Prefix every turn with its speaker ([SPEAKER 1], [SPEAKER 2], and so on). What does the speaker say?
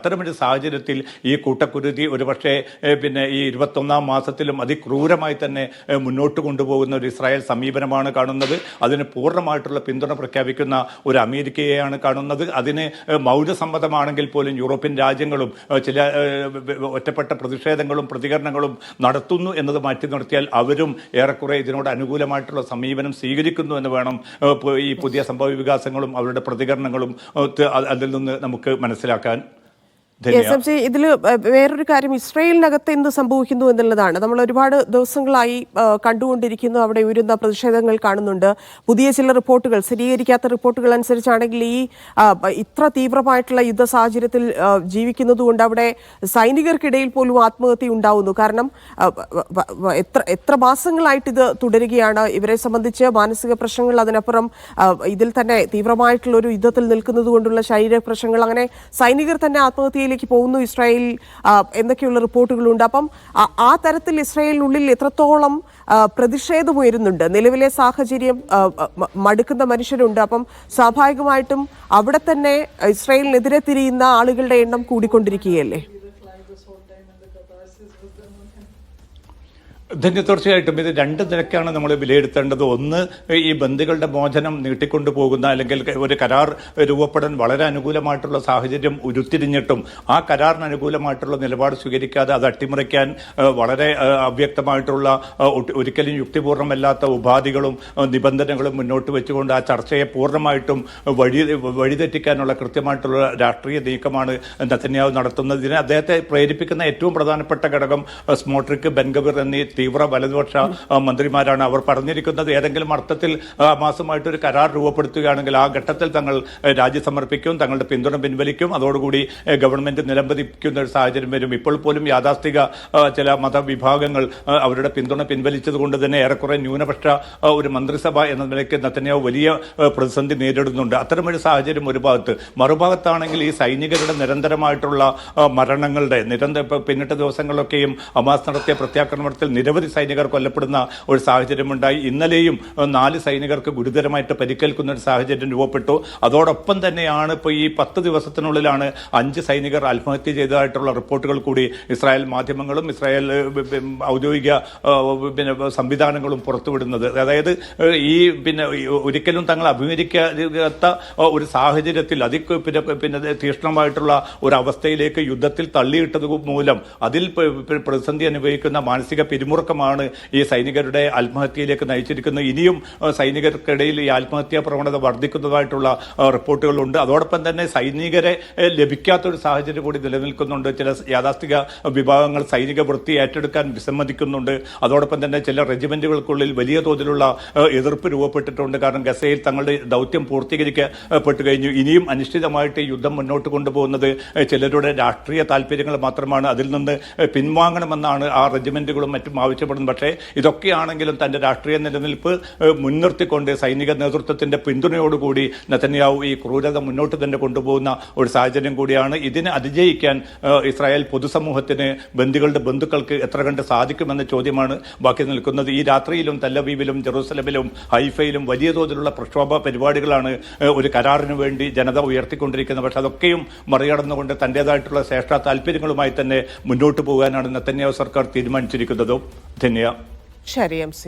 [SPEAKER 1] അത്തരമൊരു സാഹചര്യത്തിൽ ഈ കൂട്ടക്കുരുതി ഒരുപക്ഷെ പിന്നെ ഈ 21-ാം മാസത്തിലും അതിക്രൂരമായി തന്നെ മുന്നോട്ട് കൊണ്ടുപോകുന്ന ഒരു ഇസ്രായേൽ സമീപനമാണ് കാണുന്നത്. അതിന് പൂർണ്ണമായിട്ടുള്ള പിന്തുണ പ്രഖ്യാപിക്കുന്ന ഒരു അമേരിക്കയെയാണ് കാണുന്നത്. അതിന് മൗനസമ്മതമാണെങ്കിൽ പോലും യൂറോപ്യൻ രാജ്യങ്ങളും ചില ഒറ്റപ്പെട്ട പ്രതിഷേധങ്ങളും പ്രതികരണങ്ങളും നടത്തുന്നു എന്നത് മാറ്റി നിർത്തിയാൽ അവരും ഏറെക്കുറെ ഇതിനോട് അനുകൂലമായിട്ടുള്ള സമീപനം സ്വീകരിക്കുന്നു എന്ന് വേണം ഈ പുതിയ സംഭവ വികാസങ്ങളും അവരുടെ പ്രതികരണങ്ങളും അതിൽ നിന്ന് നമുക്ക് മനസ്സിലാക്കാൻ.
[SPEAKER 2] ഇതിൽ വേറൊരു കാര്യം, ഇസ്രയേലിനകത്ത് എന്ത് സംഭവിക്കുന്നു എന്നുള്ളതാണ്. നമ്മൾ ഒരുപാട് ദിവസങ്ങളായി കണ്ടുകൊണ്ടിരിക്കുന്നു. അവിടെ ഉയരുന്ന പ്രതിഷേധങ്ങൾ കാണുന്നുണ്ട്. പുതിയ ചില റിപ്പോർട്ടുകൾ, സ്ഥിരീകരിക്കാത്ത റിപ്പോർട്ടുകൾ അനുസരിച്ചാണെങ്കിൽ ഈ ഇത്ര തീവ്രമായിട്ടുള്ള യുദ്ധ സാഹചര്യത്തിൽ ജീവിക്കുന്നതുകൊണ്ട് അവിടെ സൈനികർക്കിടയിൽ പോലും ആത്മഹത്യ ഉണ്ടാവുന്നു. കാരണം എത്ര മാസങ്ങളായിട്ട് ഇത് തുടരുകയാണ്. ഇവരെ സംബന്ധിച്ച് മാനസിക പ്രശ്നങ്ങൾ, അതിനപ്പുറം ഇതിൽ തന്നെ തീവ്രമായിട്ടുള്ള ഒരു യുദ്ധത്തിൽ നിൽക്കുന്നത് കൊണ്ടുള്ള ശാരീരിക പ്രശ്നങ്ങൾ, അങ്ങനെ സൈനികർ തന്നെ ആത്മഹത്യയിൽ പോകുന്നു ഇസ്രായേൽ എന്നൊക്കെയുള്ള റിപ്പോർട്ടുകളുണ്ട്. അപ്പം ആ തരത്തിൽ ഇസ്രായേലിനുള്ളിൽ എത്രത്തോളം പ്രതിഷേധം ഉയരുന്നുണ്ട്. നിലവിലെ സാഹചര്യം മടുക്കുന്ന മനുഷ്യരുണ്ട്. അപ്പം സ്വാഭാവികമായിട്ടും അവിടെ തന്നെ ഇസ്രായേലിനെതിരെ തിരിയുന്ന ആളുകളുടെ എണ്ണം കൂടിക്കൊണ്ടിരിക്കുകയല്ലേ?
[SPEAKER 1] തീർച്ചയായിട്ടും ഇത് രണ്ട് നിലക്കാണ് നമ്മൾ വിലയിരുത്തേണ്ടത്. ഒന്ന്, ഈ ബന്ദികളുടെ മോചനം നീട്ടിക്കൊണ്ടു പോകുന്ന അല്ലെങ്കിൽ ഒരു കരാർ രൂപപ്പെടാൻ വളരെ അനുകൂലമായിട്ടുള്ള സാഹചര്യം ഉരുത്തിരിഞ്ഞിട്ടും ആ കരാറിന് അനുകൂലമായിട്ടുള്ള നിലപാട് സ്വീകരിക്കാതെ അത് അട്ടിമറിക്കാൻ വളരെ അവ്യക്തമായിട്ടുള്ള ഒരിക്കലും യുക്തിപൂർണ്ണമല്ലാത്ത ഉപാധികളും നിബന്ധനകളും മുന്നോട്ട് വെച്ചുകൊണ്ട് ആ ചർച്ചയെ പൂർണ്ണമായിട്ടും വഴിതെറ്റിക്കാനുള്ള കൃത്യമായിട്ടുള്ള രാഷ്ട്രീയ നീക്കമാണ് നെതന്യാഹു നടത്തുന്നത്. ഇതിനെ അദ്ദേഹത്തെ പ്രേരിപ്പിക്കുന്ന ഏറ്റവും പ്രധാനപ്പെട്ട ഘടകം സ്മോട്രിക്, ബെൻഗവിർ എന്നീ തീവ്ര വലതുപക്ഷ മന്ത്രിമാരാണ്. അവർ പറഞ്ഞിരിക്കുന്നത് ഏതെങ്കിലും അർത്ഥത്തിൽ മാസമായിട്ടൊരു കരാർ രൂപപ്പെടുത്തുകയാണെങ്കിൽ ആ ഘട്ടത്തിൽ തങ്ങൾ രാജി സമർപ്പിക്കും, തങ്ങളുടെ പിന്തുണ പിൻവലിക്കും, അതോടുകൂടി ഗവൺമെന്റ് നിലംപതിക്കുന്ന ഒരു സാഹചര്യം വരും. ഇപ്പോൾ പോലും യാഥാസ്ഥിക ചില മതവിഭാഗങ്ങൾ അവരുടെ പിന്തുണ പിൻവലിച്ചത് കൊണ്ട് തന്നെ ഏറെക്കുറെ ന്യൂനപക്ഷ ഒരു മന്ത്രിസഭ എന്ന നിലയ്ക്ക് നെതന്യാഹു വലിയ പ്രതിസന്ധി നേരിടുന്നുണ്ട്. അത്തരമൊരു സാഹചര്യം ഒരു ഭാഗത്ത്. മറുഭാഗത്താണെങ്കിൽ ഈ സൈനികരുടെ നിരന്തരമായിട്ടുള്ള മരണങ്ങളുടെ പിന്നിട്ട ദിവസങ്ങളിലൊക്കെയും ഹമാസ് നടത്തിയ പ്രത്യാക്രമണത്തിൽ നിരവധി സൈനികർ കൊല്ലപ്പെടുന്ന ഒരു സാഹചര്യമുണ്ടായി. ഇന്നലെയും 4 സൈനികർക്ക് ഗുരുതരമായിട്ട് പരിക്കേൽക്കുന്ന ഒരു സാഹചര്യം രൂപപ്പെട്ടു. അതോടൊപ്പം തന്നെയാണ് ഇപ്പോൾ ഈ 10 ദിവസത്തിനുള്ളിലാണ് 5 സൈനികർ ആത്മഹത്യ ചെയ്തതായിട്ടുള്ള റിപ്പോർട്ടുകൾ കൂടി ഇസ്രായേൽ മാധ്യമങ്ങളും ഇസ്രായേൽ ഔദ്യോഗിക സംവിധാനങ്ങളും പുറത്തുവിടുന്നത്. അതായത് ഈ ഒരിക്കലും തങ്ങൾ അഭിമുഖീകരിക്കാത്ത ഒരു സാഹചര്യത്തിൽ തീക്ഷ്ണമായിട്ടുള്ള ഒരു അവസ്ഥയിലേക്ക് യുദ്ധത്തിൽ തള്ളിയിട്ടത് മൂലം അതിൽ പ്രതിസന്ധി അനുഭവിക്കുന്ന മാനസിക പിരിമുറുക്കമാണ് ഈ സൈനികരുടെ ആത്മഹത്യയിലേക്ക് നയിച്ചിരിക്കുന്നത്. ഇനിയും സൈനികർക്കിടയിൽ ഈ ആത്മഹത്യാ പ്രവണത വർദ്ധിക്കുന്നതായിട്ടുള്ള റിപ്പോർട്ടുകളുണ്ട്. അതോടൊപ്പം തന്നെ സൈനികരെ ലഭിക്കാത്തൊരു സാഹചര്യം കൂടി നിലനിൽക്കുന്നുണ്ട്. ചില യാഥാസ്ഥിക വിഭാഗങ്ങൾ സൈനിക വൃത്തി ഏറ്റെടുക്കാൻ വിസമ്മതിക്കുന്നുണ്ട്. അതോടൊപ്പം തന്നെ ചില റെജിമെന്റുകൾക്കുള്ളിൽ വലിയ തോതിലുള്ള എതിർപ്പ് രൂപപ്പെട്ടിട്ടുണ്ട്. കാരണം ഗസയിൽ തങ്ങളുടെ ദൗത്യം പൂർത്തീകരിക്കപ്പെട്ടു കഴിഞ്ഞു. ഇനിയും അനിശ്ചിതമായിട്ട് യുദ്ധം മുന്നോട്ട് കൊണ്ടുപോകുന്നത് ചിലരുടെ രാഷ്ട്രീയ താല്പര്യങ്ങൾ മാത്രമാണ്. അതിൽ നിന്ന് പിൻവാങ്ങണമെന്നാണ് ആ റെജിമെന്റുകളും മറ്റും ആവശ്യപ്പെടുന്നു. പക്ഷേ ഇതൊക്കെയാണെങ്കിലും തന്റെ രാഷ്ട്രീയ നിലനിൽപ്പ് മുൻനിർത്തിക്കൊണ്ട് സൈനിക നേതൃത്വത്തിന്റെ പിന്തുണയോടുകൂടി നെതന്യാഹു ഈ ക്രൂരത മുന്നോട്ട് തന്നെ കൊണ്ടുപോകുന്ന ഒരു സാഹചര്യം കൂടിയാണ്. ഇതിനെ അതിജയിക്കാൻ ഇസ്രായേൽ പൊതുസമൂഹത്തിന്, ബന്ദികളുടെ ബന്ധുക്കൾക്ക് എത്ര കണ്ട് സാധിക്കുമെന്ന ചോദ്യമാണ് ബാക്കി നിൽക്കുന്നത്. ഈ രാത്രിയിലും തെല്ലവീവിലും ജെറൂസലമിലും ഹൈഫയിലും വലിയ തോതിലുള്ള പ്രക്ഷോഭ പരിപാടികളാണ് ഒരു കരാറിന് വേണ്ടി ജനത ഉയർത്തിക്കൊണ്ടിരിക്കുന്നത്. പക്ഷെ അതൊക്കെയും മറികടന്നുകൊണ്ട് തന്റേതായിട്ടുള്ള ശ്രേഷ്ഠ താല്പര്യങ്ങളുമായി തന്നെ മുന്നോട്ട് പോകാനാണ് നെതന്യാഹു സർക്കാർ തീരുമാനിച്ചിരിക്കുന്നത്. ധന്യ.
[SPEAKER 2] ശരി, MC.